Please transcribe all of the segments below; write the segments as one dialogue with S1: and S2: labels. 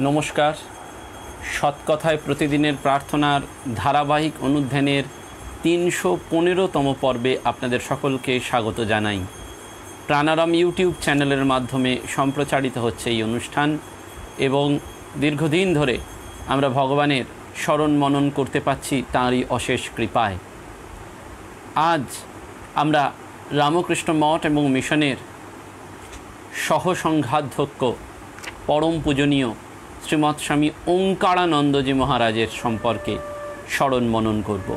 S1: নমস্কার। সৎকথায় প্রতিদিনের প্রার্থনার ধারাবাহিক অনুধ্যানের ৩১৫তম পর্বে আপনাদের সকলকে স্বাগত জানাই। প্রাণারাম ইউটিউব চ্যানেলের মাধ্যমে সম্প্রচারিত হচ্ছে এই অনুষ্ঠান এবং দীর্ঘদিন ধরে আমরা ভগবানের স্মরণ মনন করতে পাচ্ছি তাঁরই অশেষ কৃপায়। আজ আমরা রামকৃষ্ণ মঠ এবং মিশনের সহসংঘাধ্যক্ষ পরম পূজনীয় শ্রীমৎ স্বামী ওঙ্কারানন্দজি মহারাজের সম্পর্কে স্মরণ মনন করব।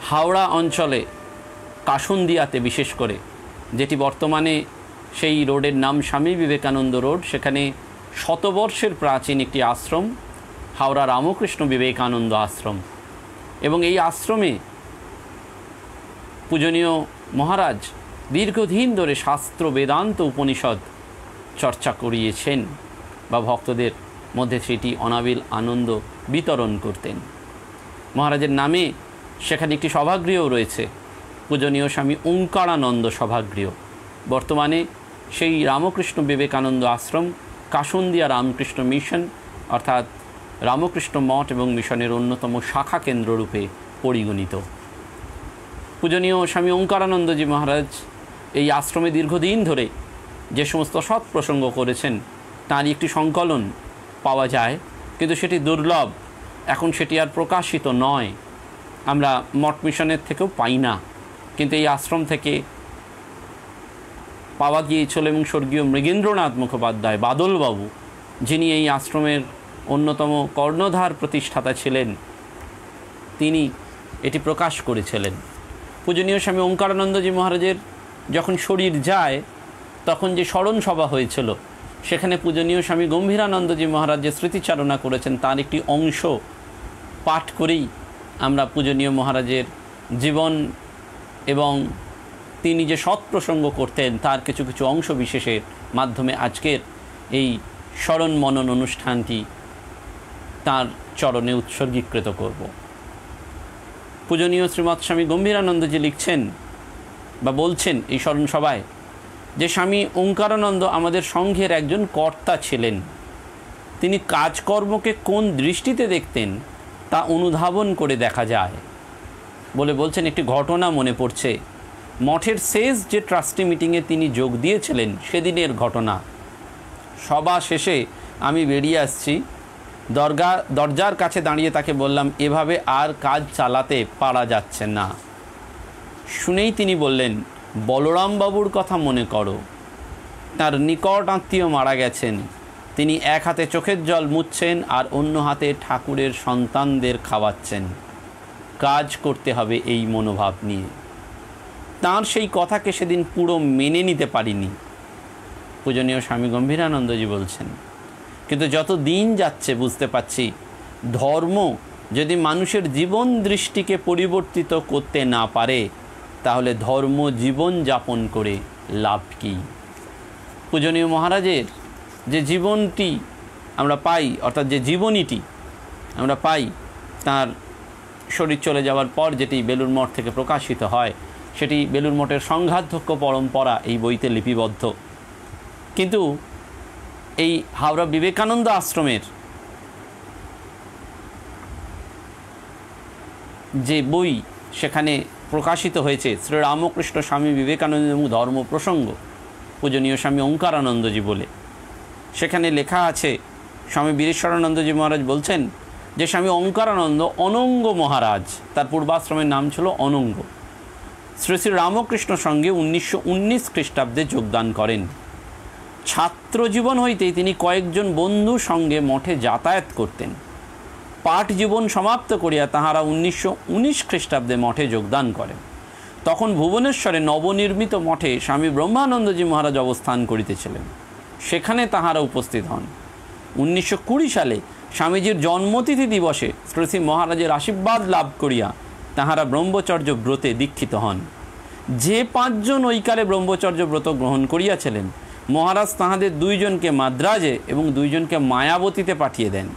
S1: হাওড়া অঞ্চলে কাসুন্দিয়াতে বিশেষ করে, যেটি বর্তমানে সেই রোডের নাম স্বামী বিবেকানন্দ রোড, সেখানে শতবর্ষের প্রাচীন একটি আশ্রম হাওড়া রামকৃষ্ণ বিবেকানন্দ আশ্রম। এবং এই আশ্রমে পূজনীয় মহারাজ দীর্ঘদিন ধরে শাস্ত্র বেদান্ত উপনিষদ চর্চা করিয়েছেন বা ভক্তদের মধ্যে সেটি অনাবিল আনন্দ বিতরণ করতেন। মহারাজের নামে সেখানে একটি সভাগৃহ রয়েছে, পূজনীয় স্বামী ওঙ্কারানন্দ সভাগৃহ। বর্তমানে সেই রামকৃষ্ণ বিবেকানন্দ আশ্রম কাসুন্দিয়া রামকৃষ্ণ মিশন অর্থাৎ রামকৃষ্ণ মঠ এবং মিশনের অন্যতম শাখা কেন্দ্ররূপে পরিগণিত। পূজনীয় স্বামী ওঙ্কারানন্দজি মহারাজ এই আশ্রমে দীর্ঘদিন ধরে যে সমস্ত সৎ প্রসঙ্গ করেছেন তারই একটি সংকলন পাওয়া যায়, কিন্তু সেটি দুর্লভ। এখন সেটি আর প্রকাশিত নয়, আমরা মঠ মিশনের থেকেও পাই না, কিন্তু এই আশ্রম থেকে পাওয়া গিয়েছিল। এবং স্বর্গীয় মৃগেন্দ্রনাথ মুখোপাধ্যায় বাদলবাবু, যিনি এই আশ্রমের অন্যতম কর্ণধার প্রতিষ্ঠাতা ছিলেন, তিনি এটি প্রকাশ করেছিলেন। পূজনীয় স্বামী ওঙ্কারানন্দজি মহারাজের যখন শরীর যায় তখন যে স্মরণ সভা হয়েছিল, সেখানে পূজনীয় স্বামী গম্ভীরানন্দজি মহারাজ যে স্মৃতিচারণা করেছেন তার একটি অংশ পাঠ করেই আমরা পূজনীয় মহারাজের জীবন এবং তিনি যে সৎ প্রসঙ্গ করতেন তার কিছু কিছু অংশ বিশেষের মাধ্যমে আজকের এই স্মরণ মনন অনুষ্ঠানটি তার চরণে উৎসর্গীকৃত করব। পূজনীয় শ্রীমৎ স্বামী গম্ভীরানন্দজি লিখছেন বা বলছেন এই স্মরণ সভায় যে স্বামী ওঙ্কারানন্দ আমাদের সংঘের একজন কর্তা ছিলেন। তিনি কাজকর্মকে কোন দৃষ্টিতে দেখতেন তা অনুধাবন করে দেখা যায় বলে বলছেন। একটি ঘটনা মনে পড়ছে, মঠের শেষ যে ট্রাস্টি মিটিংয়ে তিনি যোগ দিয়েছিলেন সেদিনের ঘটনা। সভা শেষে আমি বেরিয়ে আসছি, দরজার কাছে দাঁড়িয়ে তাকে বললাম, এভাবে আর কাজ চালাতে পারা যাচ্ছে না। শুনেই তিনি বললেন, বলরামবাবুর কথা মনে করো, তার নিকট আত্মীয় মারা গেছেন, তিনি এক হাতে চোখের জল মুছছেন আর অন্য হাতে ঠাকুরের সন্তানদের খাওয়াচ্ছেন। কাজ করতে হবে এই মনোভাব নিয়ে। তাঁর সেই কথাকে সেদিন পুরো মেনে নিতে পারিনি, পূজনীয় স্বামী গম্ভীরানন্দজি বলছেন। কিন্তু যত দিন যাচ্ছে বুঝতে পারছি, ধর্ম যদি মানুষের জীবন দৃষ্টিকে পরিবর্তিত করতে না পারে তাহলে ধর্ম জীবন যাপন করে লাভ কী? পূজনীয় মহারাজের যে জীবনটি আমরা পাই, অর্থাৎ যে জীবনীটি আমরা পাই তার শরীর চলে যাওয়ার পর, যেটি বেলুড় মঠ থেকে প্রকাশিত হয়, সেটি বেলুড় মঠের সংঘাধ্যক্ষ পরম্পরা এই বইতে লিপিবদ্ধ। কিন্তু এই হাওড়া বিবেকানন্দ আশ্রমের যে বই সেখানে প্রকাশিত হয়েছে শ্রীরামকৃষ্ণ স্বামী বিবেকানন্দ এবং ধর্ম প্রসঙ্গ, পূজনীয় স্বামী ওঙ্কারানন্দজি বলে, সেখানে লেখা আছে, স্বামী বীরেশ্বরানন্দজি মহারাজ বলছেন যে স্বামী ওঙ্কারানন্দ অনঙ্গ মহারাজ, তার পূর্বাশ্রমের নাম ছিল অনঙ্গ, শ্রী শ্রী রামকৃষ্ণ সঙ্গে 1919 খ্রিস্টাব্দে যোগদান করেন। ছাত্র জীবন হইতেই তিনি কয়েকজন বন্ধুর সঙ্গে মঠে যাতায়াত করতেন। পাঠ জীবন সমাপ্ত করিয়া তাহারা 1919 খ্রিস্টাব্দে মঠে যোগদান করেন। তখন ভুবনেশ্বরে নবনির্মিত মঠে স্বামী ব্রহ্মানন্দজি মহারাজ অবস্থান করিতেছিলেন, সেখানে তাহারা উপস্থিত হন। 1920 সালে স্বামীজির জন্মতিথি দিবসে শ্রী শ্রী মহারাজের আশীর্বাদ লাভ করিয়া তাহারা ব্রহ্মচর্য ব্রতে দীক্ষিত হন। যে 5 জন ওইকালে ব্রহ্মচর্য ব্রত গ্রহণ করিয়াছিলেন, মহারাজ তাহাদের 2 জনকে মাদ্রাজে এবং 2 জনকে মায়াবতীতে পাঠিয়ে দেন।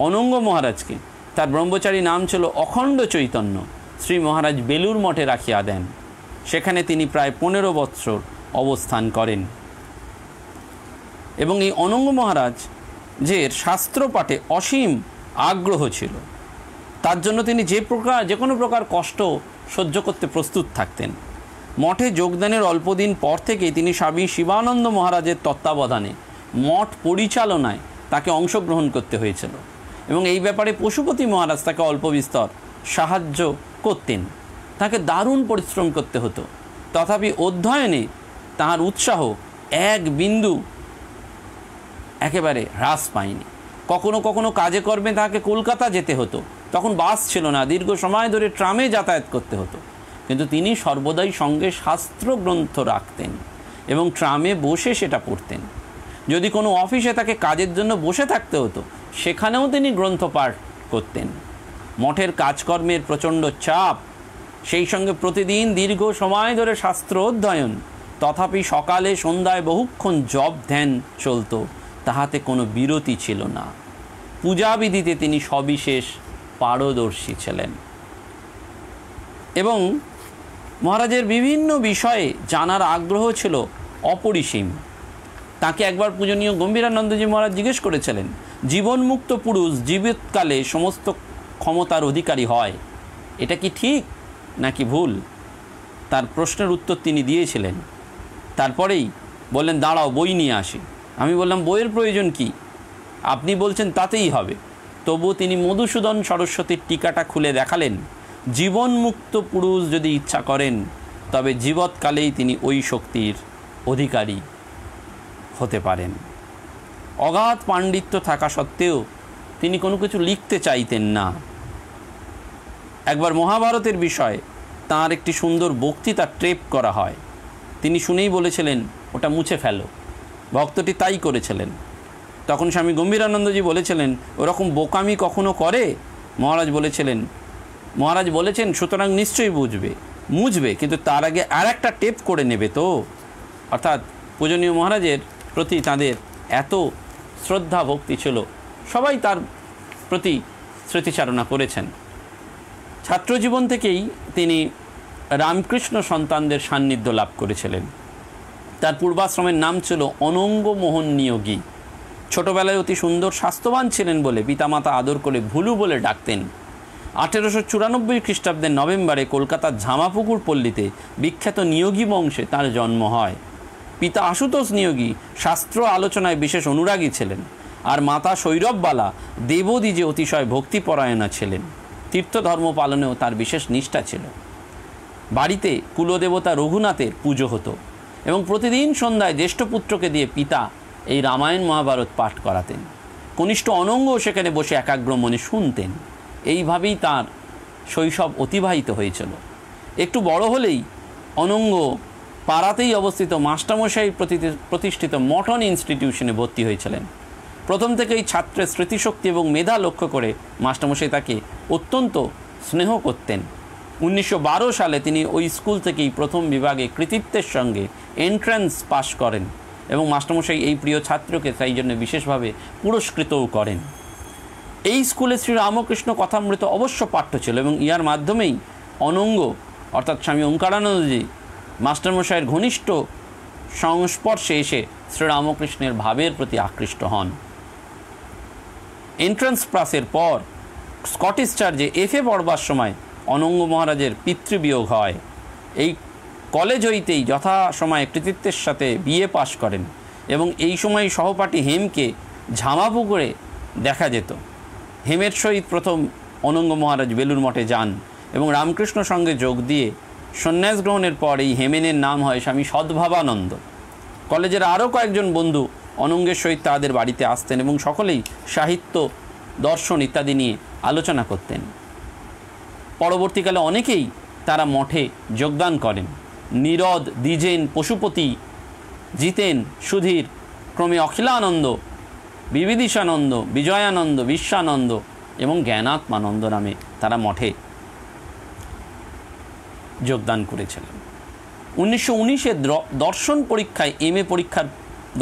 S1: অনঙ্গ মহারাজকে, তার ব্রহ্মচারী নাম ছিল অখণ্ড চৈতন্য, শ্রী মহারাজ বেলুড় মঠে রাখিয়া দেন। সেখানে তিনি প্রায় 15 বৎসর অবস্থান করেন। এবং এই অনঙ্গ মহারাজের শাস্ত্র পাঠে অসীম আগ্রহ ছিল। তার জন্য তিনি যে কোনো প্রকার কষ্ট সহ্য করতে প্রস্তুত থাকতেন। মঠে যোগদানের অল্পদিন পর থেকেই তিনি স্বামী শিবানন্দ মহারাজের তত্ত্বাবধানে মঠ পরিচালনায় তাকে অংশগ্রহণ করতে হয়েছিল এবং এই ব্যাপারে পশুপতি মহারাজ তাকে অল্প বিস্তর সাহায্য করতেন। তাকে দারুণ পরিশ্রম করতে হতো, তথাপি অধ্যয়নে তাহার উৎসাহ এক বিন্দু একেবারে হ্রাস পায়নি। কখনো কখনো কাজে কর্মে তাকে কলকাতা যেতে হতো, তখন বাস ছিল না, দীর্ঘ সময় ধরে ট্রামে যাতায়াত করতে হতো, কিন্তু তিনি সর্বদাই সঙ্গে শাস্ত্রগ্রন্থ রাখতেন এবং ট্রামে বসে সেটা পড়তেন। যদি কোনো অফিসে তাকে কাজের জন্য বসে থাকতে হতো, সেখানেও তিনি গ্রন্থ পাঠ করতেন। মঠের কাজকর্মের প্রচণ্ড চাপ, সেই সঙ্গে প্রতিদিন দীর্ঘ সময় ধরে শাস্ত্র অধ্যয়ন, তথাপি সকালে সন্ধ্যায় বহুক্ষণ জপ ধ্যান চলত, তাহাতে কোনো বিরতি ছিল না। পূজাবিধিতে তিনি সবিশেষ পারদর্শী ছিলেন এবং মহারাজের বিভিন্ন বিষয়ে জানার আগ্রহ ছিল অপরিসীম। তাকে একবার পূজনীয় গম্ভীরানন্দজি মহারাজ জিজ্ঞেস করেছিলেন, জীবনমুক্ত পুরুষ জীবিতকালে সমস্ত ক্ষমতার অধিকারী হয়, এটা কি ঠিক নাকি ভুল? তার প্রশ্নের উত্তর তিনি দিয়েছিলেন। তারপরেই বললেন, দাঁড়াও বই নিয়ে আসি। আমি বললাম, বইয়ের প্রয়োজন কি? আপনি বলছেন তাতেই হবে। তবুও তিনি মধুসূদন সরস্বতীর টিকাটা খুলে দেখালেন, জীবনমুক্ত পুরুষ যদি ইচ্ছা করেন তবে জীবৎকালেই তিনি ওই শক্তির অধিকারী হতে পারেন। অগাধ পাণ্ডিত্য থাকা সত্ত্বেও তিনি কোনো কিছু লিখতে চাইতেন না। একবার মহাভারতের বিষয়ে তাঁর একটি সুন্দর বক্তৃতা টেপ করা হয়, তিনি শুনেই বলেছিলেন, ওটা মুছে ফেলো। ভক্তটি তাই করেছিলেন। তখন স্বামী গম্ভীরানন্দজি বলেছিলেন, ওরকম বোকামি কখনো করে? মহারাজ বলেছেন, সুতরাং নিশ্চয়ই মুছবে, কিন্তু তার আগে আর একটা টেপ করে নেবে তো। অর্থাৎ পূজনীয় মহারাজের প্রতি তাদের এত শ্রদ্ধা ভক্তি ছিল, সবাই তার প্রতি স্মৃতিচারণা করেছেন। ছাত্রজীবন থেকেই তিনি রামকৃষ্ণ সন্তানদের সান্নিধ্য লাভ করেছিলেন। তার পূর্বাশ্রমের নাম ছিল অনঙ্গ মোহন নিয়োগী। ছোটবেলায় অতি সুন্দর স্বাস্থ্যবান ছিলেন বলে পিতামাতা আদর করে ভুলু বলে ডাকতেন। 1894 খ্রিস্টাব্দের নভেম্বরে কলকাতার ঝামাপুকুর পল্লীতে বিখ্যাত নিয়োগী বংশে তার জন্ম হয়। পিতা আশুতোষ নিয়োগী শাস্ত্র আলোচনায় বিশেষ অনুরাগী ছিলেন, আর মাতা সৌরভবালা দেবদ্বিজে অতিশয় ভক্তিপরায়ণা ছিলেন। তীর্থধর্ম পালনেও তার বিশেষ নিষ্ঠা ছিল। বাড়িতে কুলদেবতা রঘুনাথের পুজো হতো এবং প্রতিদিন সন্ধ্যায় জ্যেষ্ঠ পুত্রকে দিয়ে পিতা এই রামায়ণ মহাভারত পাঠ করাতেন। কনিষ্ঠ অনঙ্গও সেখানে বসে একাগ্র মনে শুনতেন। এইভাবেই তার শৈশব অতিবাহিত হয়েছিল। একটু বড় হলেই অনঙ্গ পাড়াতেই অবস্থিত মাস্টারমশাই প্রতিষ্ঠিত মটন ইনস্টিটিউশনে ভর্তি হয়েছিলেন। প্রথম থেকেই ছাত্রের স্মৃতিশক্তি এবং মেধা লক্ষ্য করে মাস্টারমশাই তাকে অত্যন্ত স্নেহ করতেন। 1912 সালে তিনি ওই স্কুল থেকেই প্রথম বিভাগে কৃতিত্বের সঙ্গে এন্ট্রান্স পাশ করেন এবং মাস্টারমশাই এই প্রিয় ছাত্রকে তাই জন্য বিশেষভাবে পুরস্কৃতও করেন। এই স্কুলে শ্রী রামকৃষ্ণ কথামৃত অবশ্য পাঠ্য ছিল এবং ইয়ার মাধ্যমেই অনঙ্গ অর্থাৎ স্বামী ওঙ্কারানন্দজি মাস্টারমশাইয়ের ঘনিষ্ঠ সংস্পর্শে এসে শ্রীরামকৃষ্ণের ভাবের প্রতি আকৃষ্ট হন। এন্ট্রান্স পাসের পর স্কটিশ চার্চে এফএ পড়বার সময় অনঙ্গ মহারাজের পিতৃবিয়োগ হয়। এই কলেজ হইতেই যথাসময়ে কৃতিত্বের সাথে বিএ পাশ করেন এবং এই সময় সহপাঠী হেমকে ঝামাপুকুরে দেখা যেত। হেমের সহিত প্রথম অনঙ্গ মহারাজ বেলুর মঠে যান এবং রামকৃষ্ণ সঙ্গে যোগ দিয়ে সন্ন্যাস গ্রহণের পর এই হেমেনের নাম হয় স্বামী সদ্ভাবানন্দ। কলেজের আরও কয়েকজন বন্ধু অনঙ্গের সহিত তাদের বাড়িতে আসতেন এবং সকলেই সাহিত্য, দর্শন ইত্যাদি নিয়ে আলোচনা করতেন। পরবর্তীকালে অনেকেই তারা মঠে যোগদান করেন। নীরদ, দ্বিজেন, পশুপতি, জিতেন, সুধীর, ক্রমে অখিলানন্দ, বিবিদিশানন্দ, বিজয়ানন্দ, বিশ্বানন্দ এবং জ্ঞানাত্মানন্দ নামে তারা মঠে যোগদান করেছিলেন। 1919-এ দর্শন পরীক্ষায়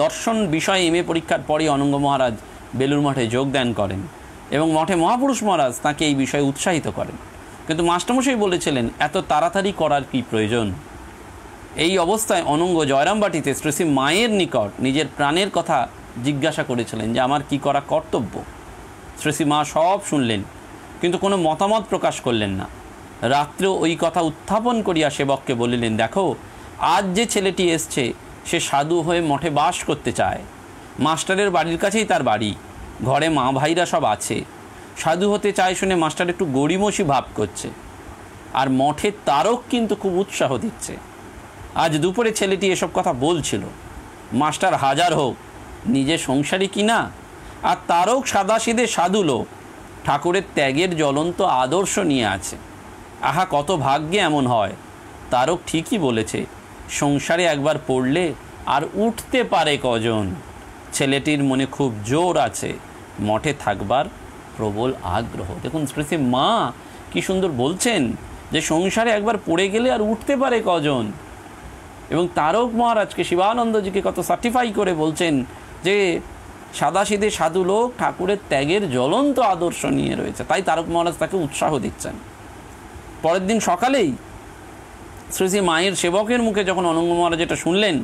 S1: দর্শন বিষয়ে এমএ পরীক্ষার পরই অনঙ্গ মহারাজ বেলুর মঠে যোগদান করেন এবং মঠে মহাপুরুষ মহারাজ তাকে এই বিষয়ে উৎসাহিত করেন। কিন্তু মাস্টারমশাই বলেছিলেন, এত তাড়াতাড়ি করার কি প্রয়োজন? এই অবস্থায় অনঙ্গ জয়রামবাটিতে শ্রী মায়ের নিকট নিজের প্রাণের কথা জিজ্ঞাসা করেছিলেন যে আমার কি করা কর্তব্য। শ্রী মা সব শুনলেন, কিন্তু কোনো মতামত প্রকাশ করলেন না। রাত্রেও ওই কথা উত্থাপন করিয়া সেবককে বলিলেন, দেখো আজ যে ছেলেটি এসছে সে সাধু হয়ে মঠে বাস করতে চায়। মাস্টারের বাড়ির কাছেই তার বাড়ি, ঘরে মা ভাইরা সব আছে। সাধু হতে চায় শুনে মাস্টার একটু গড়িমসি ভাব করছে, আর মঠের তারক কিন্তু খুব উৎসাহ দিচ্ছে। আজ দুপুরে ছেলেটি এসব কথা বলছিল। মাস্টার হাজার হোক, নিজে সংসারী কিনা, আর তারক সাদাসিধে সাধু লোক, ঠাকুরের ত্যাগের জ্বলন্ত আদর্শ নিয়ে আছে। আহা, কত ভাগ্যে এমন হয়। তারক ঠিকই বলেছে, সংসারে একবার পড়লে আর উঠতে পারে কজন। ছেলেটির মনে খুব জোর আছে, মঠে থাকবার প্রবল আগ্রহ। দেখুন শ্রী মা কি সুন্দর বলছেন যে সংসারে একবার পড়ে গেলে আর উঠতে পারে কজন। এবং তারক মহারাজকে, শিবানন্দজিকে কত সার্টিফাই করে বলছেন যে সাদাসিধে সাধু লোক, ঠাকুরের ত্যাগের জ্বলন্ত আদর্শ নিয়ে রয়েছে। তাই তারক মহারাজ তাকে উৎসাহ দিচ্ছেন। পরের দিন সকালেই শ্রী মায়ের সেবকের মুখে যখন অনঙ্গ মহারাজ এটা শুনলেন,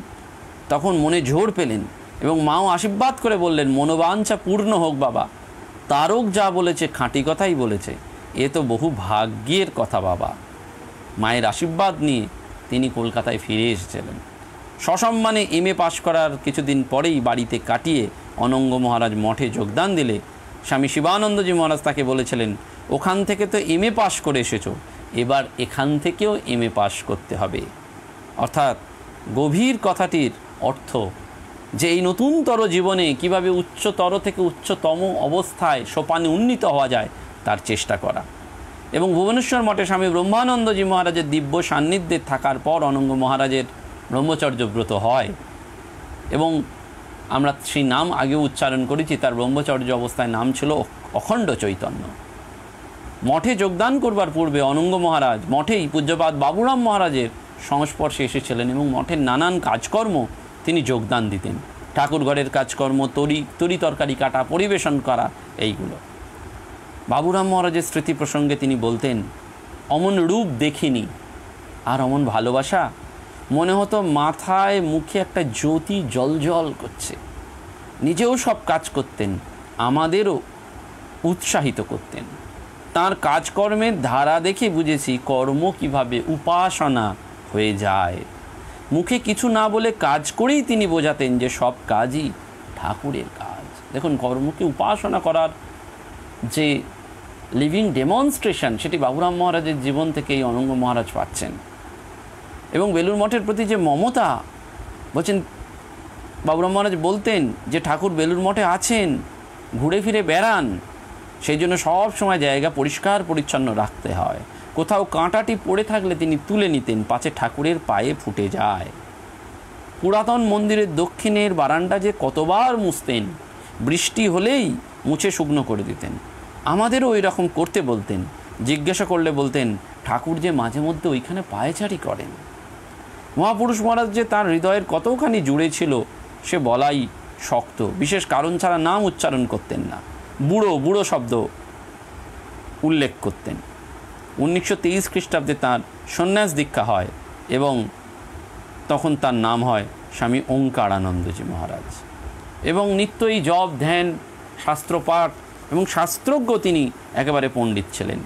S1: তখন মনে জোর পেলেন এবং মাও আশীর্বাদ করে বললেন, মনোবাঞ্ছা পূর্ণ হোক বাবা, তারক যা বলেছে খাঁটি কথাই বলেছে, এ তো বহু ভাগ্যের কথা বাবা। মায়ের আশীর্বাদ নিয়ে তিনি কলকাতায় ফিরে এসেছিলেন। সসম্মানে এমএ পাশ করার কিছুদিন পরেই বাড়িতে কাটিয়ে অনঙ্গ মহারাজ মঠে যোগদান দিলে স্বামী শিবানন্দজি মহারাজ তাকে বলেছিলেন, ওখান থেকে তো এমএ পাশ করে এসেছো, এবার এখান থেকেও এমএ পাশ করতে হবে। অর্থাৎ গভীর কথাটির অর্থ যে এই নতুনতর জীবনে কিভাবে উচ্চতর থেকে উচ্চতম অবস্থায় সোপানে উন্নীত হওয়া যায় তার চেষ্টা করা। এবং ভুবনেশ্বর মঠে স্বামী ব্রহ্মানন্দজি মহারাজের দিব্য সান্নিধ্যে থাকার পর অনঙ্গ মহারাজের ব্রহ্মচর্য ব্রত হয়। এবং আমরা সেই নাম আগেও উচ্চারণ করেছি, তার ব্রহ্মচর্য অবস্থায় নাম ছিল অখণ্ড চৈতন্য। মঠে যোগদান করবার পূর্বে অনঙ্গ মহারাজ মঠেই পূজ্যপাদ বাবুরাম মহারাজের সংস্পর্শে এসেছিলেন এবং মঠের নানান কাজকর্ম তিনি যোগদান দিতেন। ঠাকুরঘরের কাজকর্ম, তরি তরকারি কাটা, পরিবেশন করা, এইগুলো। বাবুরাম মহারাজের স্মৃতি প্রসঙ্গে তিনি বলতেন, অমন রূপ দেখিনি আর অমন ভালোবাসা, মনে হতো মাথায় মুখে একটা জ্যোতি জলজল করছে। নিজেও সব কাজ করতেন, আমাদেরও উৎসাহিত করতেন। তার কাজকর্মের ধারা দেখে বুঝেছি কর্ম কিভাবে উপাসনা হয়ে যায়। মুখে কিছু না বলে কাজ করেই তিনি বোঝাতেন যে সব কাজই ঠাকুরের কাজ। দেখুন, কর্মকে উপাসনা করার যে লিভিং ডেমনস্ট্রেশন, সেটি বাবুরাম মহারাজের জীবন থেকে এই অনঙ্গ মহারাজ পাচ্ছেন। এবং বেলুর মঠের প্রতি যে মমতা, বলছেন বাবুরাম মহারাজ বলতেন যে ঠাকুর বেলুর মঠে আছেন, ঘুরে ফিরে বেড়ান, সেই জন্য সব সময় জায়গা পরিষ্কার পরিচ্ছন্ন রাখতে হয়। কোথাও কাঁটাটি পড়ে থাকলে তিনি তুলে নিতেন, পাছে ঠাকুরের পায়ে ফুটে যায়। পুরাতন মন্দিরের দক্ষিণের বারান্দা যে কতবার মুছতেন, বৃষ্টি হলেই মুছে শুকনো করে দিতেন। আমাদেরও ওই রকম করতে বলতেন। জিজ্ঞাসা করলে বলতেন, ঠাকুর যে মাঝে মধ্যে ওইখানে পায়চারি করেন। মহাপুরুষ মহারাজ যে তার হৃদয়ের কতখানি জুড়ে ছিল সে বলাই শক্ত। বিশেষ কারণ ছাড়া নাম উচ্চারণ করতেন না, বুড়ো বুড়ো শব্দ উল্লেখ করতেন। 1923 খ্রিস্টাব্দে তাঁর সন্ন্যাস দীক্ষা হয় এবং তখন তার নাম হয় স্বামী ওঙ্কারানন্দজি মহারাজ। এবং নিত্যই জপ, ধ্যান, শাস্ত্রপাঠ এবং শাস্ত্রজ্ঞ তিনি একেবারে পণ্ডিত ছিলেন।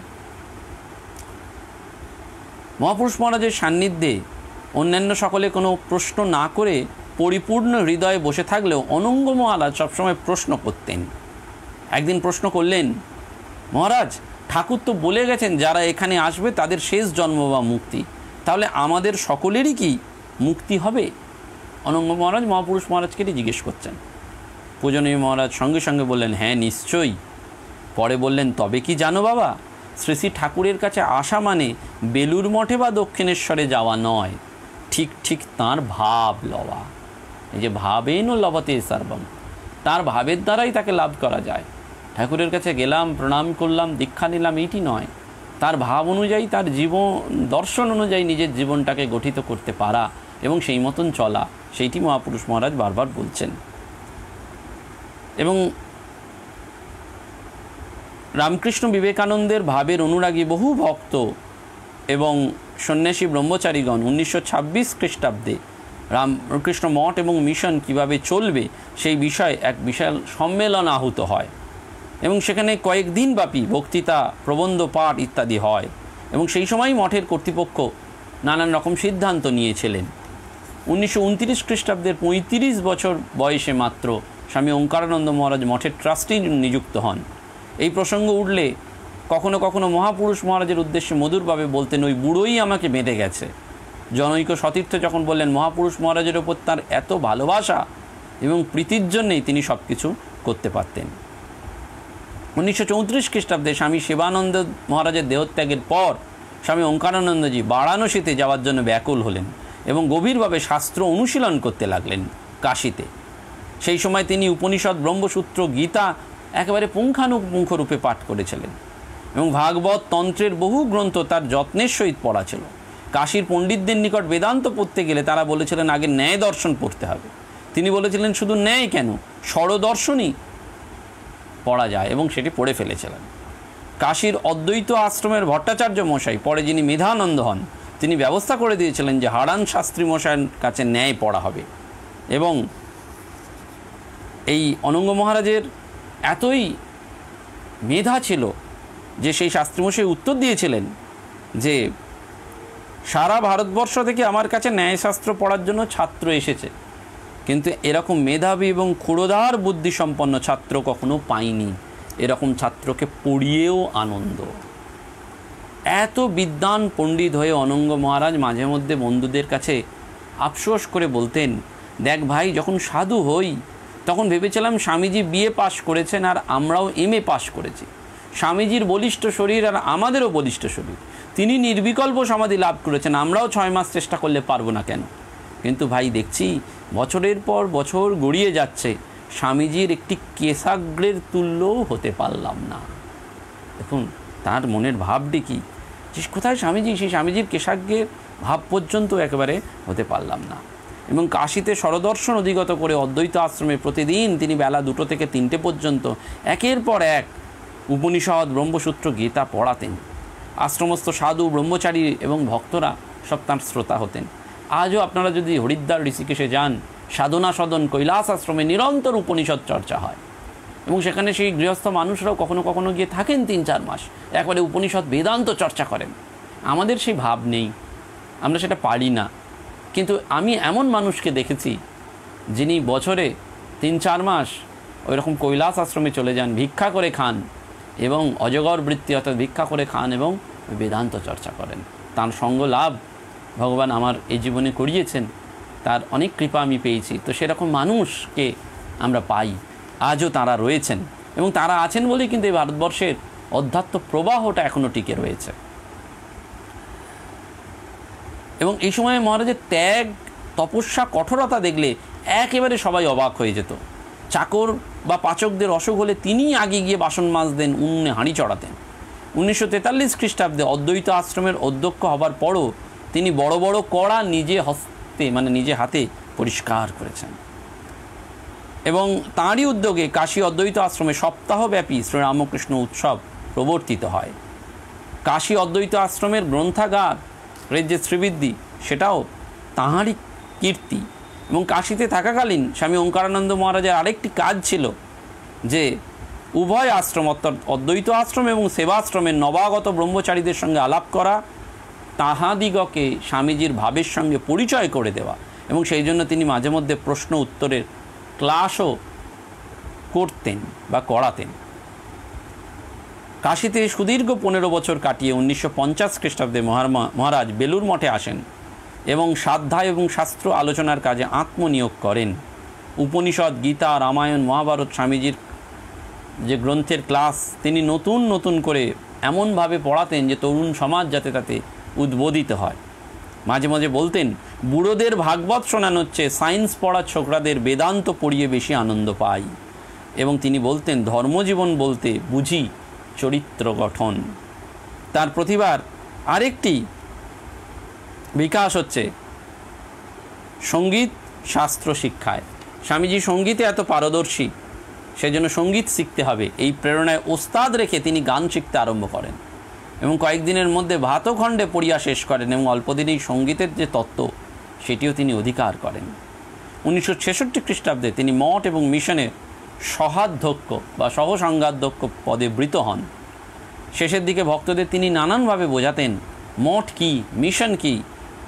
S1: মহাপুরুষ মহারাজের সান্নিধ্যে অন্যান্য সকলে কোনো প্রশ্ন না করে পরিপূর্ণ হৃদয়ে বসে থাকলেও অনঙ্গ মহারাজ সবসময় প্রশ্ন করতেন। একদিন প্রশ্ন করলেন, মহারাজ ঠাকুর তো বলে গেছেন যারা এখানে আসবে তাদের শেষ জন্ম বা মুক্তি, তাহলে আমাদের সকলেরই কি মুক্তি হবে? অনঙ্গ মহারাজ মহাপুরুষ মহারাজকে জিজ্ঞেস করছেন। পূজনীয় মহারাজ সঙ্গে সঙ্গে বললেন, হ্যাঁ নিশ্চয়ই। পরে বললেন, তবে কি জানো বাবা, শ্রী শ্রী ঠাকুরের কাছে আসা মানে বেলুর মঠে বা দক্ষিণেশ্বরে যাওয়া নয়, ঠিক ঠিক তাঁর ভাব লওয়া। এই যে ভাবেন ও লভতে সর্বম, তার ভাবের দ্বারাই তাকে লাভ করা যায়। ঠাকুরের কাছে গেলাম, প্রণাম করলাম, দীক্ষা নিলাম, এইটি নয়। তার ভাব অনুযায়ী, তার জীবন দর্শন অনুযায়ী নিজের জীবনটাকে গঠিত করতে পারা এবং সেই মতন চলা, সেইটি মহাপুরুষ মহারাজ বারবার বলছেন। এবং রামকৃষ্ণ বিবেকানন্দের ভাবের অনুরাগী বহু ভক্ত এবং সন্ন্যাসী ব্রহ্মচারীগণ 1926 খ্রিস্টাব্দে রামকৃষ্ণ মঠ এবং মিশন কিভাবে চলবে সেই বিষয়ে এক বিশাল সম্মেলন আহুত হয় এবং সেখানে কয়েকদিন ব্যাপী বক্তৃতা, প্রবন্ধ পাঠ ইত্যাদি হয় এবং সেই সময় মঠের কর্তৃপক্ষ নানান রকম সিদ্ধান্ত নিয়েছিলেন। 1929 খ্রিস্টাব্দের 35 বছর বয়সে মাত্র স্বামী ওঙ্কারানন্দ মহারাজ মঠের ট্রাস্টি নিযুক্ত হন। এই প্রসঙ্গ উঠলে কখনো কখনো মহাপুরুষ মহারাজের উদ্দেশ্যে মধুরভাবে বলতেন, ওই বুড়োই আমাকে বেঁধে গেছে। জনৈক সতীর্থ যখন বললেন মহাপুরুষ মহারাজের ওপর তার এত ভালোবাসা এবং প্রীতির জন্যেই তিনি সব কিছু করতে পারতেন। 1934 খ্রিস্টাব্দে স্বামী শিবানন্দ মহারাজের দেহত্যাগের পর স্বামী ওঙ্কারানন্দজি বারাণসীতে যাওয়ার জন্য ব্যাকুল হলেন এবং গভীরভাবে শাস্ত্র অনুশীলন করতে লাগলেন কাশীতে। সেই সময় তিনি উপনিষদ, ব্রহ্মসূত্র, গীতা একেবারে পুঙ্খানুপুঙ্খ রূপে পাঠ করেছিলেন এবং ভাগবত, তন্ত্রের বহু গ্রন্থ তার যত্নের সহিত পড়া ছিল। কাশীর পণ্ডিতদের নিকট বেদান্ত পড়তে গেলে তারা বলেছিলেন আগে ন্যায় দর্শন পড়তে হবে। তিনি বলেছিলেন শুধু ন্যায় কেন, ষড়দর্শনই পড়া যায় এবং সেটি পড়ে ফেলেছিলেন। কাশীর অদ্বৈত আশ্রমের ভট্টাচার্য মশাই, পরে যিনি মেধানন্দ হন, তিনি ব্যবস্থা করে দিয়েছিলেন যে হারান শাস্ত্রী মশাইয়ের কাছে ন্যায় পড়া হবে এবং এই অনঙ্গ মহারাজের এতই মেধা ছিল যে সেই শাস্ত্রীমশাই উত্তর দিয়েছিলেন যে সারা ভারতবর্ষ থেকে আমার কাছে ন্যায়শাস্ত্র পড়ার জন্য ছাত্র এসেছে, কিন্তু এরকম মেধাবী এবং ক্ষুরোদার বুদ্ধিসম্পন্ন ছাত্র কখনো পাইনি। এরকম ছাত্রকে পড়িয়েও আনন্দ। এত বিদ্বান পণ্ডিত হয়ে অনঙ্গ মহারাজ মাঝে মধ্যে বন্ধুদের কাছে আফসোস করে বলতেন, দেখ ভাই, যখন সাধু হই তখন ভেবেছিলাম স্বামীজি বিএ পাশ করেছেন আর আমরাও এমএ পাশ করেছি। স্বামীজির বলিষ্ঠ শরীর আর আমাদেরও বলিষ্ঠ শরীর, তিনি নির্বিকল্প সমাধি লাভ করেছেন, আমরাও 6 মাস চেষ্টা করলে পারবো না কেন? কিন্তু ভাই দেখছি বছরের পর বছর গড়িয়ে যাচ্ছে, স্বামীজির একটি কেশাগ্রের তুল্যও হতে পারলাম না। দেখুন তার মনের ভাবটি কি, যে কোথায় স্বামীজি, সেই স্বামীজির কেশাগ্রের ভাব পর্যন্ত একেবারে হতে পারলাম না। এবং কাশীতে ষড়দর্শন অধিগত করে অদ্বৈত আশ্রমে প্রতিদিন তিনি বেলা 2 থেকে 3টে পর্যন্ত একের পর এক উপনিষদ, ব্রহ্মসূত্র, গীতা পড়াতেন। আশ্রমস্থ সাধু, ব্রহ্মচারী এবং ভক্তরা সব তাঁর শ্রোতা হতেন। আজও আপনারা যদি হরিদ্বার, ঋষিকেশে যান, সাধনা সদন, কৈলাস আশ্রমে নিরন্তর উপনিষদ চর্চা হয় এবং সেখানে সেই গৃহস্থ মানুষরাও কখনো কখনো গিয়ে থাকেন 3-4 মাস, একবারে উপনিষদ বেদান্ত চর্চা করেন। আমাদের সেই ভাব নেই, আমরা সেটা পারি না। কিন্তু আমি এমন মানুষকে দেখেছি যিনি বছরে 3-4 মাস ওই রকম কৈলাস আশ্রমে চলে যান, ভিক্ষা করে খান এবং অজগর বৃত্তি অর্থাৎ ভিক্ষা করে খান এবং বেদান্ত চর্চা করেন। তার সঙ্গ লাভ ভগবান আমার এই জীবনে করিয়েছেন, তার অনেক কৃপা আমি পেয়েছি। তো সেরকম মানুষকে আমরা পাই, আজও তারা রয়েছেন এবং তারা আছেন বলেই কিন্তু এই ভারতবর্ষের অধ্যাত্ম প্রবাহটা এখনও টিকে রয়েছে। এবং এই সময় মহারাজের ত্যাগ, তপস্যা, কঠোরতা দেখলে একেবারে সবাই অবাক হয়ে যেত। চাকর বা পাচকদের অসুখ হলে তিনি আগে গিয়ে বাসন মাজতেন, উনুনে হাঁড়ি চড়াতেন। 1943 খ্রিস্টাব্দে অদ্বৈত আশ্রমের অধ্যক্ষ হবার পরও তিনি বড় বড় কড়া নিজে নিজে হাতে পরিষ্কার করেছেন এবং তাঁরই উদ্যোগে কাশী অদ্বৈত আশ্রমে সপ্তাহব্যাপী শ্রীরামকৃষ্ণ উৎসব প্রবর্তিত হয়। কাশী অদ্বৈত আশ্রমের গ্রন্থাগারের যে শ্রীবৃদ্ধি, সেটাও তাঁরই কীর্তি। এবং কাশীতে থাকাকালীন স্বামী ওঙ্কারানন্দ মহারাজের আরেকটি কাজ ছিল যে উভয় আশ্রম অর্থাৎ অদ্বৈত আশ্রম এবং সেবাশ্রমের নবাগত ব্রহ্মচারীদের সঙ্গে আলাপ করা, তাহাদিগকে স্বামীজির ভাবের সঙ্গে পরিচয় করে দেওয়া এবং সেই জন্য তিনি মাঝে মধ্যে প্রশ্ন উত্তরের ক্লাসও করতেন বা করাতেন। কাশীতে সুদীর্ঘ 15 বছর কাটিয়ে 1950 খ্রিস্টাব্দে মহারাজ বেলুর মঠে আসেন এবং স্বাধ্যায় এবং শাস্ত্র আলোচনার কাজে আত্মনিয়োগ করেন। উপনিষদ, গীতা, রামায়ণ, মহাভারত, স্বামীজির যে গ্রন্থের ক্লাস তিনি নতুন নতুন করে এমনভাবে পড়াতেন যে তরুণ সমাজ যাতে তাতে উদ্বোধিত হয়। মাঝে মাঝে বলতেন, বুড়োদের ভাগবত শোনানোর চেয়ে সায়েন্স পড়া ছোকরাদের বেদান্ত পড়িয়ে বেশি আনন্দ পাই। এবং তিনি বলতেন, ধর্মজীবন বলতে বুঝি চরিত্র গঠন। তার প্রতিভার আরেকটি বিকাশ হচ্ছে সঙ্গীত শাস্ত্র শিক্ষায়। স্বামীজি সঙ্গীতে এত পারদর্শী, সেজন্য সঙ্গীত শিখতে হবে এই প্রেরণায় ওস্তাদ রেখে তিনি গান শিখতে আরম্ভ করেন এবং কয়েকদিনের মধ্যে ভাতখণ্ডে পড়িয়া শেষ করেন এবং অল্পদিনেই সঙ্গীতের যে তত্ত্ব সেটিও তিনি অধিকার করেন। 1966 খ্রিস্টাব্দে তিনি মঠ এবং মিশনের সহাধ্যক্ষ বা সহসংঘাধ্যক্ষ পদে বৃত হন। শেষের দিকে ভক্তদের তিনি নানানভাবে বোঝাতেন মঠ কি, মিশন কি,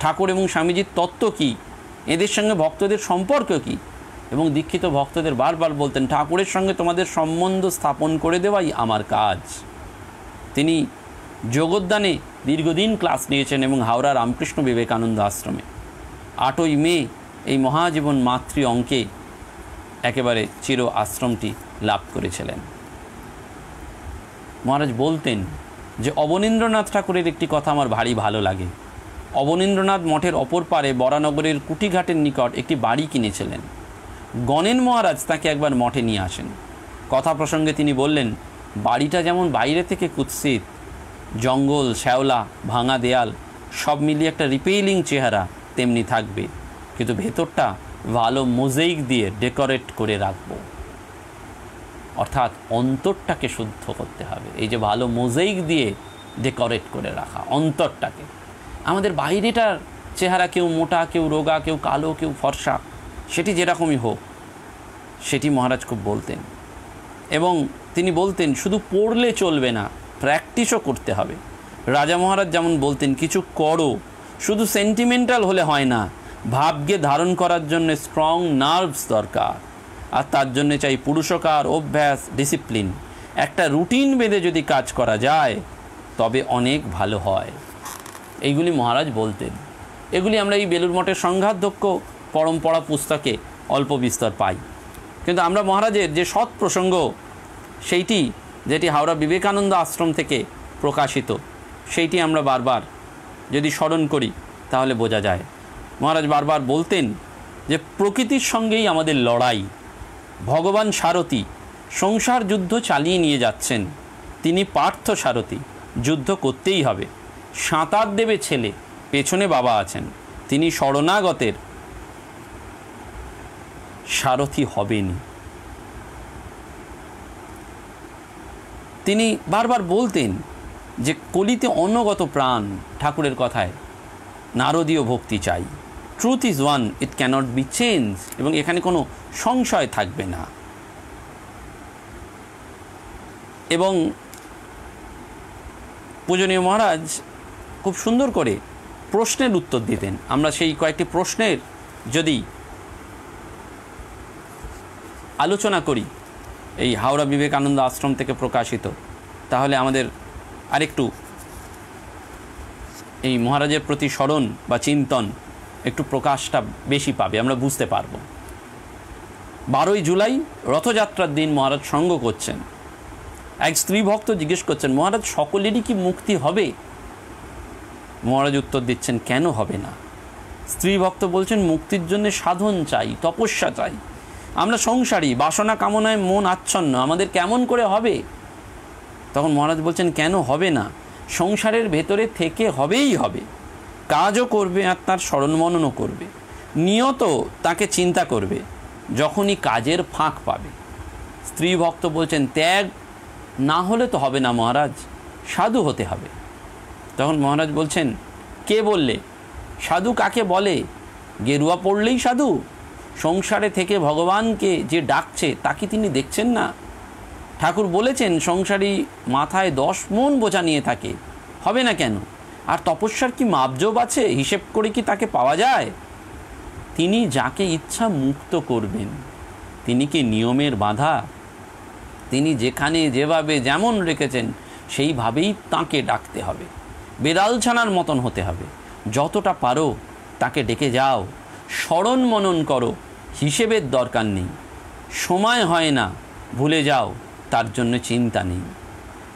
S1: ঠাকুর এবং স্বামীজির তত্ত্ব কি, এদের সঙ্গে ভক্তদের সম্পর্ক কি, এবং দীক্ষিত ভক্তদের বারবার বলতেন ঠাকুরের সঙ্গে তোমাদের সম্বন্ধ স্থাপন করে দেওয়াই আমার কাজ। তিনি যোগদানে দীর্ঘদিন ক্লাস নিয়েছেন এবং হাওড়া রামকৃষ্ণ বিবেকানন্দ আশ্রমে 8ই মে এই মহাজীবন মাতৃ অঙ্কে একেবারে চির আশ্রমটি লাভ করেছিলেন। মহারাজ বলতেন যে অবনীন্দ্রনাথ ঠাকুরের একটি কথা আমার ভারী ভালো লাগে। অবনীন্দ্রনাথ মঠের অপর পারে বরানগরের কুটিঘাটের নিকট একটি বাড়ি কিনেছিলেন। গণেন মহারাজ তাকে একবার মঠে নিয়ে আসেন। কথা প্রসঙ্গে তিনি বললেন বাড়িটা যেমন বাইরে থেকে কুৎসিত, জঙ্গল, শ্যাওলা, ভাঙা দেয়াল সব মিলিয়ে একটা রিপেইলিং চেহারা তেমনি থাকবে, কিন্তু ভেতরটা ভালো মোজাইক দিয়ে ডেকোরেট করে রাখবো। অর্থাৎ অন্তরটাকে শুদ্ধ করতে হবে। এই যে ভালো মোজাইক দিয়ে ডেকোরেট করে রাখা অন্তরটাকে, আমাদের বাইরেটার চেহারা কেউ মোটা, কেউ রোগা, কেউ কালো, কেউ ফর্সা, সেটি যেরকমই হোক, সেটি মহারাজ খুব বলতেন। এবং তিনি বলতেন শুধু পড়লে চলবে না, প্র্যাকটিসও করতে হবে। রাজা মহারাজ যেমন বলতেন কিছু করো, শুধু সেন্টিমেন্টাল হলে হয় না, ভাবকে ধারণ করার জন্য স্ট্রং নার্ভস দরকার, আর তার জন্য চাই পুরুষকার, অভ্যাস, ডিসিপ্লিন। একটা রুটিন বেঁধে যদি কাজ করা যায় তবে অনেক ভালো হয়। এইগুলি মহারাজ বলতেন। এগুলি আমরা এই বেলুড় মঠের সংঘাধ্যক্ষ পরম্পরা পুস্তকে অল্প বিস্তর পাই, কিন্তু আমরা মহারাজের যে সৎ প্রসঙ্গ সেইটি, যেটি হাওড়া বিবেকানন্দ আশ্রম থেকে প্রকাশিত, সেইটি আমরা বারবার যদি স্মরণ করি তাহলে বোঝা যায়। মহারাজ বারবার বলতেন যে প্রকৃতির সঙ্গেই আমাদের লড়াই। ভগবান সারথী সংসার যুদ্ধ চালিয়ে নিয়ে যাচ্ছেন, তিনি পার্থ সারথী, যুদ্ধ করতেই হবে। সাঁতার দেবে ছেলে, পেছনে বাবা আছেন, তিনি শরণাগতের সারথী হবেনি। তিনি বারবার বলতেন যে কলিতে অনগত প্রাণ ঠাকুরের কথায় নারদীয় ভক্তি চাই। Truth is one, it cannot be change, এবং এখানে কোনো সংশয় থাকবে না। এবং পূজনীয় মহারাজ খুব সুন্দর করে প্রশ্নের উত্তর দিতেন। আমরা সেই কয়েকটি প্রশ্নের যদি আলোচনা করি এই হাওড়া বিবেকানন্দ আশ্রম থেকে প্রকাশিত, তাহলে আমাদের আরেকটু এই মহারাজের প্রতি স্মরণ বা চিন্তন একটু প্রকাশটা বেশি পাবে, আমরা বুঝতে পারব। 12ই জুলাই রথযাত্রার দিন মহারাজ সঙ্গ করছেন। এক স্ত্রী ভক্ত জিজ্ঞেস করছেন মহারাজ সকলেরই কি মুক্তি হবে? মহারাজ উত্তর দিচ্ছেন কেন হবে না। স্ত্রী ভক্ত বলছেন মুক্তির জন্য সাধন চাই, তপস্যা চাই। আমরা সংসারী, বাসনা কামনায় মন আচ্ছন্ন, আমাদের কেমন করে হবে? তখন মহারাজ বলছেন কেন হবে না, সংসারের ভেতরে থেকে হবেই হবে। কাজও করবে আর তার স্মরণ মননও করবে, নিয়ত তাকে চিন্তা করবে, যখনই কাজের ফাঁক পাবে। স্ত্রী ভক্ত বলছেন ত্যাগ না হলে তো হবে না মহারাজ, সাধু হতে হবে। তখন মহারাজ বলছেন কে বললে? সাধু কাকে বলে? গেরুয়া পড়লেই সাধু? সংসারে থেকে ভগবানকে যে ডাকছে তাকে তিনি দেখছেন না? ঠাকুর বলেছেন সংসারী মাথায় 10 মণ বোঝা নিয়ে থাকে, হবে না কেন? আর তপস্যার কি মাপজোব আছে? হিসেব করে কি তাকে পাওয়া যায়? তিনি যাকে ইচ্ছা মুক্ত করবেন, তিনি কি নিয়মের বাঁধা? তিনি যেখানে যেভাবে যেমন রেখেছেন সেইভাবেই তাকে ডাকতে হবে, বেড়াল ছানার মতন হতে হবে। যতটা পারো তাকে ডেকে যাও, স্মরণ মনন করো, হিসেবের দরকার নেই। সময় হয় না, ভুলে যাও, তার জন্য চিন্তা নেই।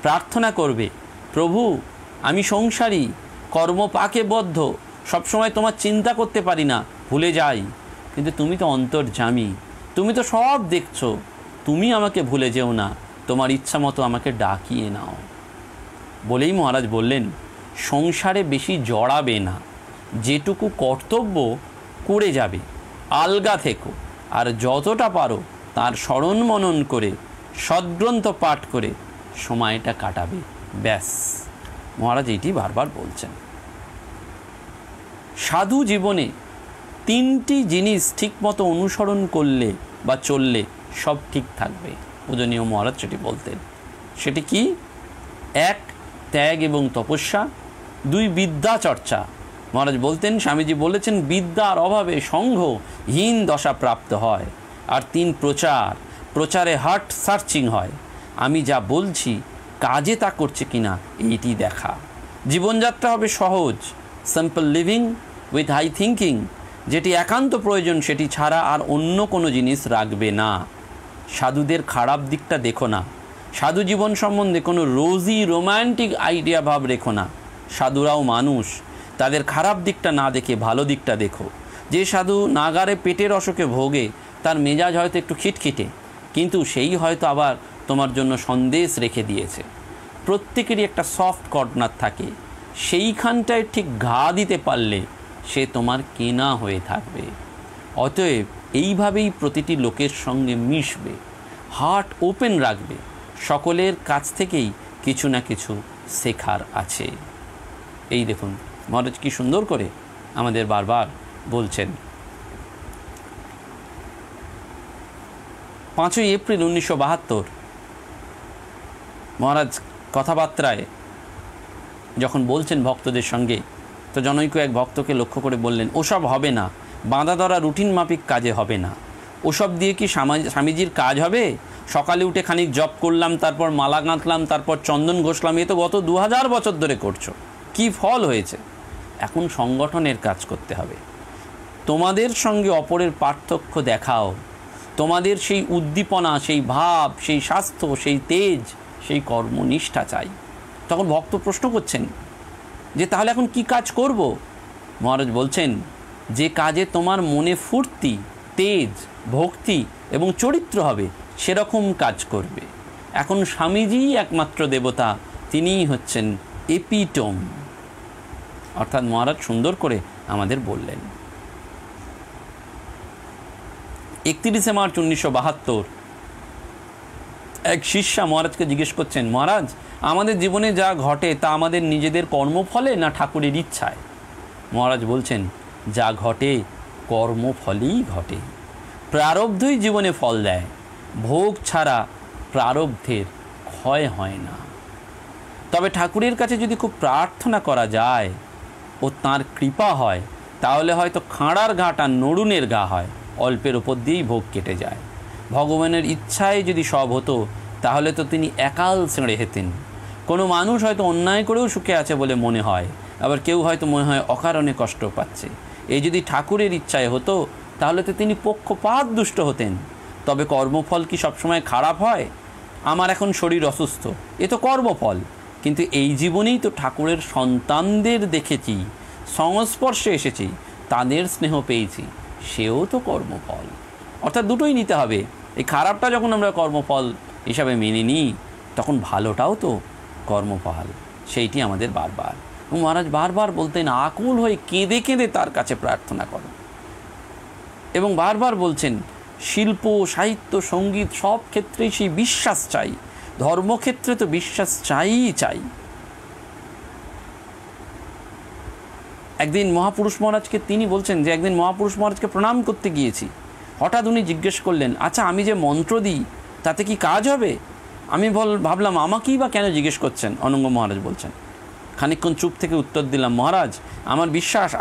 S1: প্রার্থনা করবে প্রভু আমি সংসারী, কর্মপাকে বদ্ধ, সবসময় তোমার চিন্তা করতে পারি না, ভুলে যাই, কিন্তু তুমি তো অন্তর্যামী, তুমি তো সব দেখছো, তুমি আমাকে ভুলে যেও না, তোমার ইচ্ছা মতো আমাকে ডাকিয়ে নাও। বলেই মহারাজ বললেন সংসারে বেশি জড়াবে না, যেটুকু কর্তব্য করে যাবে, আলগা থেকো, আর যতটা পারো তার স্মরণ মনন করে সদ্গ্রন্থ পাঠ করে সময়টা কাটাবে, ব্যাস। মহারাজ এটি বারবার বলছেন। সাধু জীবনে তিনটি জিনিস ঠিকমতো অনুসরণ করলে বা চললে সব ঠিক থাকবে। পূজনীয় মহারাজ সেটি বলতেন। সেটি কি? 1 ত্যাগ এবং তপস্যা, 2 বিদ্যা চর্চা। মহারাজ বলতেন, স্বামীজি বলেছেন, বিদ্যার অভাবে সংঘ হীন দশা প্রাপ্ত হয়। আর 3 প্রচার, প্রচারে হার্ট সার্চিং হয়, আমি যা বলছি কাজে তা করছে কিনা এইটি দেখা। জীবনযাত্রা হবে সহজ, simple living with high thinking, যেটি একান্ত প্রয়োজন সেটি ছাড়া আর অন্য কোনো জিনিস রাখবে না। সাধুদের খারাপ দিকটা দেখো না, সাধু জীবন সম্বন্ধে কোনো রোজি রোম্যান্টিক আইডিয়া ভাব রেখো না। সাধুরাও মানুষ, তাদের খারাপ দিকটা না দেখে ভালো দিকটা দেখো। যে সাধু নাগারে পেটের অসুখে ভোগে, তার মেজাজ হয়তো একটু খিটখিটে, কিন্তু সেই হয়তো আবার তোমার জন্য সন্দেশ রেখে দিয়েছে। প্রত্যেকেরই একটা সফট কর্নার থাকে, সেইখানটায় ঠিক ঘা দিতে পারলে সে তোমার কেনা হয়ে থাকবে। অতএব এইভাবেই প্রতিটি লোকের সঙ্গে মিশবে, হার্ট ওপেন রাখবে। সকলের কাছ থেকেই কিছু না কিছু শেখার আছে। এই দেখুন মহারাজ কি সুন্দর করে আমাদের বারবার বলছেন। 5ই এপ্রিল 1972 মহারাজ কথাবার্তায় যখন বলছেন ভক্তদের সঙ্গে, তো জনৈক এক ভক্তকে লক্ষ্য করে বললেন, ওসব হবে না, বাঁধা ধরা রুটিন মাফিক কাজে হবে না। ওসব দিয়ে কি স্বামীজির কাজ হবে? সকালে উঠে খানিক জপ করলাম, তারপর মালা গাঁথলাম, তারপর চন্দন ঘষলাম, এ তো গত 2000 বছর ধরে করছো, কি ফল হয়েছে? এখন সংগঠনের কাজ করতে হবে। তোমাদের সঙ্গে অপরের পার্থক্য দেখাও, তোমাদের সেই উদ্দীপনা, সেই ভাব, সেই স্বাস্থ্য, সেই তেজ, সেই কর্মনিষ্ঠা চাই। তখন ভক্ত প্রশ্ন করছেন যে তাহলে এখন কি কাজ করব? মহারাজ বলছেন, যে কাজে তোমার মনে ফুর্তি, তেজ, ভক্তি এবং চরিত্র হবে সেরকম কাজ করবে। এখন স্বামীজি একমাত্র দেবতা, তিনিই হচ্ছেন এপিটোম। অর্থাৎ মহারাজ সুন্দর করে আমাদের বললেন। 31শে মার্চ 1972 এক শিষ্যা মহারাজকে জিজ্ঞেস করছেন, মহারাজ আমাদের জীবনে যা ঘটে তা আমাদের নিজেদের কর্মফলে না ঠাকুরের ইচ্ছায়? মহারাজ বলছেন, যা ঘটে কর্মফলেই ঘটে, প্রারব্ধই জীবনে ফল দেয়, ভোগ ছাড়া প্রারব্ধের ক্ষয় হয় না। তবে ঠাকুরের কাছে যদি খুব প্রার্থনা করা যায় ও তাঁর কৃপা হয়, তাহলে হয়তো খাঁড়ার ঘাটা নড়ুনের গা হয়, অল্পের ওপর দিয়েই ভোগ কেটে যায়। ভগবানের ইচ্ছায় যদি সব হতো তাহলে তো তিনি একাল ছেড়ে হেতেন। কোনো মানুষ হয়তো অন্যায় করেও সুখে আছে বলে মনে হয়, আবার কেউ হয়তো মনে হয় অকারণে কষ্ট পাচ্ছে। এই যদি ঠাকুরের ইচ্ছায় হতো তাহলে তো তিনি পক্ষপাত দুষ্ট হতেন। তবে কর্মফল কি সবসময় খারাপ হয়? আমার এখন শরীর অসুস্থ, এ তো কর্মফল। কিন্তু এই জীবনেই তো ঠাকুরের সন্তানদের দেখেছি, সংস্পর্শে এসেছি, তাদের স্নেহ পেয়েছি, সেও তো কর্মফল। অর্থাৎ দুটোই নিতে হবে। এই খারাপটা যখন আমরা কর্মফল হিসাবে মেনে নিই, তখন ভালোটাও তো কর্মফল। সেইটি আমাদের বারবার মহারাজ বারবার বলতেন, আকুল হয়ে কেঁদে কেঁদে তার কাছে প্রার্থনা করো। এবং বারবার বলছেন, শিল্প, সাহিত্য, সঙ্গীত সব ক্ষেত্রেই সেই বিশ্বাস চাই, ধর্মক্ষেত্রে তো বিশ্বাস চাই। একদিন মহাপুরুষ মহারাজকে তিনি বলছেন যে একদিন মহাপুরুষ মহারাজকে প্রণাম করতে গিয়েছি, হঠাৎ উনি জিজ্ঞেস করলেন, আচ্ছা আমি যে মন্ত্র দিই তাতে কি কাজ হবে? আমি ভাবলাম আমাকেই বা কেন জিজ্ঞেস করছেন? অনঙ্গ মহারাজ বলছেন, খানিকক্ষণ চুপ থেকে উত্তর দিলাম, মহারাজ আমার বিশ্বাস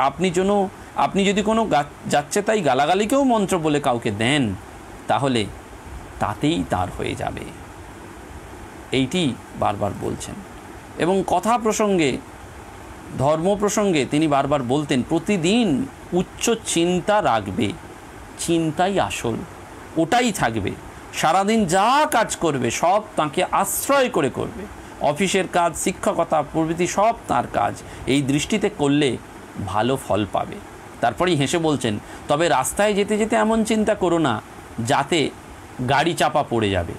S1: আপনি যদি কোনো যাচ্ছে তাই গালাগালিকেও মন্ত্র বলে কাউকে দেন, তাহলে তাতেই তার হয়ে যাবে। এইটি বারবার বলছেন। এবং কথা প্রসঙ্গে, ধর্ম প্রসঙ্গে তিনি বারবার বলতেন, প্রতিদিন উচ্চ চিন্তা রাখবে, চিন্তাই আসল, ওটাই থাকবে। সারাদিন যা কাজ করবে সব তাকে আশ্রয় করে করবে। অফিসের কাজ, শিক্ষকতা প্রভৃতি সব তার কাজ, এই দৃষ্টিতে করলে ভালো ফল পাবে। তারপরেই হেসে বলছেন, তবে রাস্তায় যেতে যেতে এমন চিন্তা করো না যাতে গাড়ি চাপা পড়ে যাবে।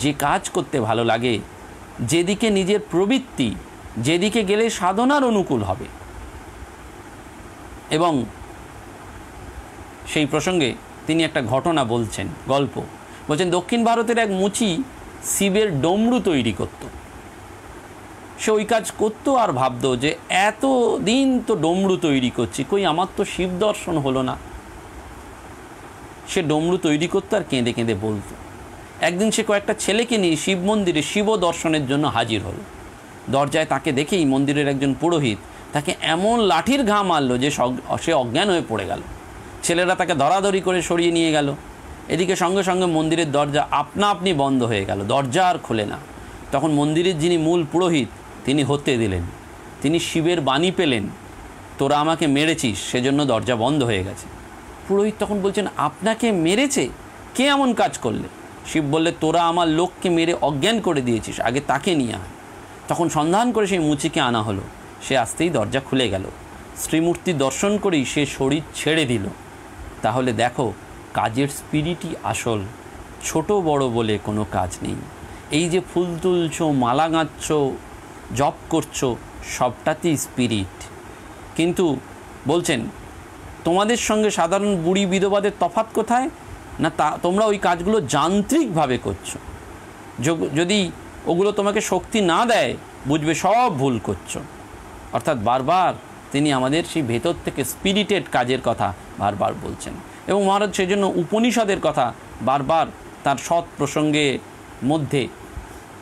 S1: যে কাজ করতে ভালো লাগে, যেদিকে নিজের প্রবৃত্তি, যেদিকে গেলে সাধনার অনুকূল হবে। এবং সেই প্রসঙ্গে তিনি একটা ঘটনা বলছেন, গল্প বলছেন, দক্ষিণ ভারতের এক মুচি শিবের ডমরু তৈরি করত। সে ওই কাজ করতো আর ভাবতো যে এত দিন তো ডমরু তৈরি করছি, কই আমার তো শিব দর্শন হলো না। সে ডমরু তৈরি করতো আর কেঁদে কেঁদে বলতো। একদিন সে কয়েকটা ছেলেকে নিয়ে শিব মন্দিরে শিব দর্শনের জন্য হাজির হলো। দরজায় তাকে দেখেই মন্দিরের একজন পুরোহিত তাকে এমন লাঠির ঘা মারলো যে সে অজ্ঞান হয়ে পড়ে গেল। ছেলেরা তাকে ধরাধরি করে সরিয়ে নিয়ে গেল। এদিকে সঙ্গে সঙ্গে মন্দিরের দরজা আপনা আপনি বন্ধ হয়ে গেল, দরজা আর খোলে না। তখন মন্দিরের যিনি মূল পুরোহিত তিনি হতে দিলেন, তিনি শিবের বাণী পেলেন, তোরা আমাকে মেরেছিস সেজন্য দরজা বন্ধ হয়ে গেছে। পুরোহিত তখন বলছেন, আপনাকে মেরেছে? কে এমন কাজ করলে? শিব বললে, তোরা আমার লোককে মেরে অজ্ঞান করে দিয়েছিস, আগে তাকে নিয়ে আয়। তখন সন্ধান করে সেই মুচিকে আনা হলো। সে আসতেই দরজা খুলে গেল। শ্রীমূর্তি দর্শন করেই সে শরীর ছেড়ে দিল। তাহলে দেখো, কাজের স্পিরিটই আসল, ছোট বড় বলে কোনো কাজ নেই। এই যে ফুল তুলছো, মালা গাঁচ্ছ, জপ করছো, সবটাতেই স্পিরিট। কিন্তু বলছেন, তোমাদের সঙ্গে সাধারণ বুড়ি বিধবাদের তফাৎ কোথায়? না, তোমরা ওই কাজগুলো যান্ত্রিকভাবে করছো। যদি ওগুলো তোমাকে শক্তি না দেয়, বুঝবে সব ভুল করছো। অর্থাৎ বারবার তিনি আমাদের সেই ভেতর থেকে স্পিরিটেড কাজের কথা বারবার বলছেন। এবং মহারাজ সেই জন্য উপনিষদের কথা বারবার তার সৎ প্রসঙ্গে মধ্যে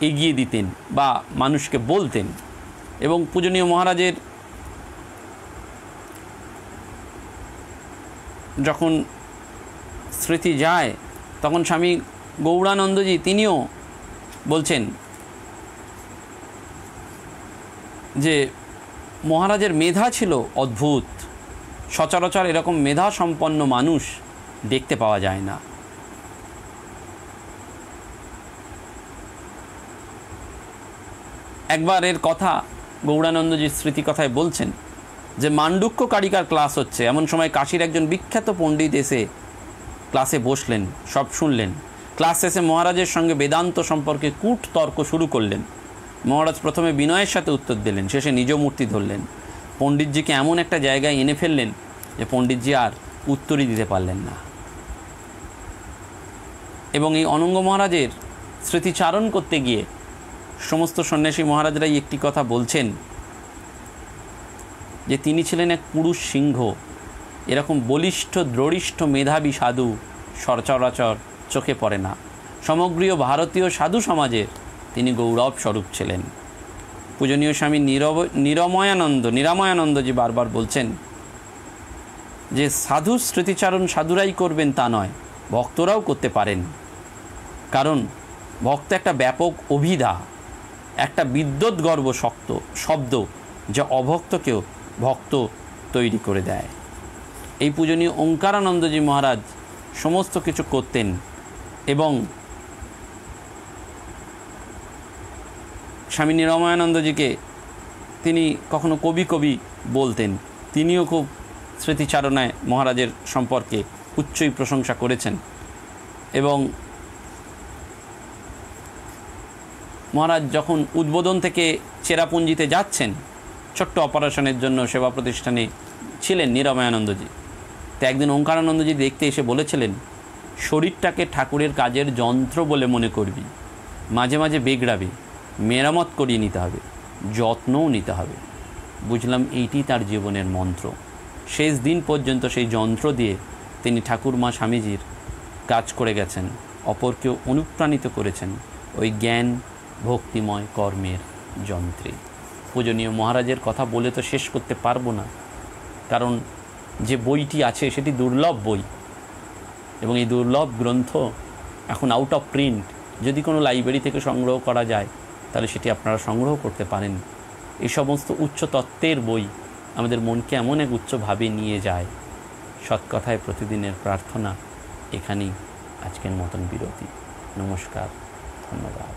S1: এগিয়ে দিতেন বা মানুষকে বলতেন। এবং পূজনীয় মহারাজের যখন স্মৃতি যায়, তখন স্বামী গৌরানন্দজি তিনিও বলছেন যে মহারাজের মেধা ছিল অদ্ভুত, সচরাচর এরকম মেধা সম্পন্ন মানুষ দেখতে পাওয়া যায় না। একবার এর কথা গৌরানন্দজির স্মৃতি কথায় বলছেন যে মান্ডুক্য কারিকার ক্লাস হচ্ছে, এমন সময় কাশীর একজন বিখ্যাত পণ্ডিত এসে ক্লাসে বসলেন, সব শুনলেন। ক্লাস শেষে মহারাজের সঙ্গে বেদান্ত সম্পর্কে কূট তর্ক শুরু করলেন। মহারাজ প্রথমে বিনয়ের সাথে উত্তর দিলেন, শেষে নিজ মূর্তি ধরলেন। পণ্ডিতজিকে এমন একটা জায়গায় এনে ফেললেন যে পণ্ডিতজি আর উত্তরই দিতে পারলেন না। এবং এই অনঙ্গ মহারাজের স্মৃতিচারণ করতে গিয়ে সমস্ত সন্ন্যাসী মহারাজরাই একটি কথা বলছেন যে তিনি ছিলেন এক পুরুষ সিংহ। এরকম বলিষ্ঠ দৃঢ়িষ্ঠ মেধাবী সাধু সচরাচর চোখে পড়ে না। সমগ্রীয় ভারতীয় সাধু সমাজের তিনি গৌরব স্বরূপ ছিলেন। পূজনীয় স্বামী নিরাময়ানন্দজি বারবার বলছেন যে সাধু স্মৃতিচারণ সাধুরাই করবেন তা নয়, ভক্তরাও করতে পারেন। কারণ ভক্ত একটা ব্যাপক অভিধা, একটা বিদ্যুৎ গর্ভ শব্দ যা অভক্তকেও ভক্ত তৈরি করে দেয়। এই পূজনীয় ওঙ্কারানন্দজি মহারাজ সমস্ত কিছু করতেন এবং স্বামী নিরময়ানন্দজিকে তিনি কখনো কবি কবি বলতেন। তিনিও খুব স্মৃতিচারণায় মহারাজের সম্পর্কে উচ্চই প্রশংসা করেছেন। এবং মহারাজ যখন উদ্বোধন থেকে চেরাপুঞ্জিতে যাচ্ছেন, ছোট্ট অপারেশনের জন্য সেবা প্রতিষ্ঠানে ছিলেন নিরময়ানন্দজি। তো একদিন ওঙ্কারানন্দজি দেখতে এসে বলেছিলেন, শরীরটাকে ঠাকুরের কাজের যন্ত্র বলে মনে করবি, মাঝে মাঝে বেগড়াবে, মেরামত করিয়ে নিতে হবে, যত্নও নিতে হবে। বুঝলাম এইটি তার জীবনের মন্ত্র। শেষ দিন পর্যন্ত সেই যন্ত্র দিয়ে তিনি ঠাকুরমা স্বামীজির কাজ করে গেছেন, অপরকেও অনুপ্রাণিত করেছেন ওই জ্ঞান ভক্তিময় কর্মের যন্ত্রে। পূজনীয় মহারাজের কথা বলে তো শেষ করতে পারবো না, কারণ যে বইটি আছে সেটি দুর্লভ বই এবং এই দুর্লভ গ্রন্থ এখন আউট অফ প্রিন্ট। যদি কোনো লাইব্রেরি থেকে সংগ্রহ করা যায় তাহলে সেটি আপনারা সংগ্রহ করতে পারেন। এই সমস্ত উচ্চ তত্ত্বের বই আমাদের মনকে এমন এক উচ্চভাবে নিয়ে যায়। সৎকথায় প্রতিদিনের প্রার্থনা এখানেই আজকের মতন বিরতি। নমস্কার, ধন্যবাদ।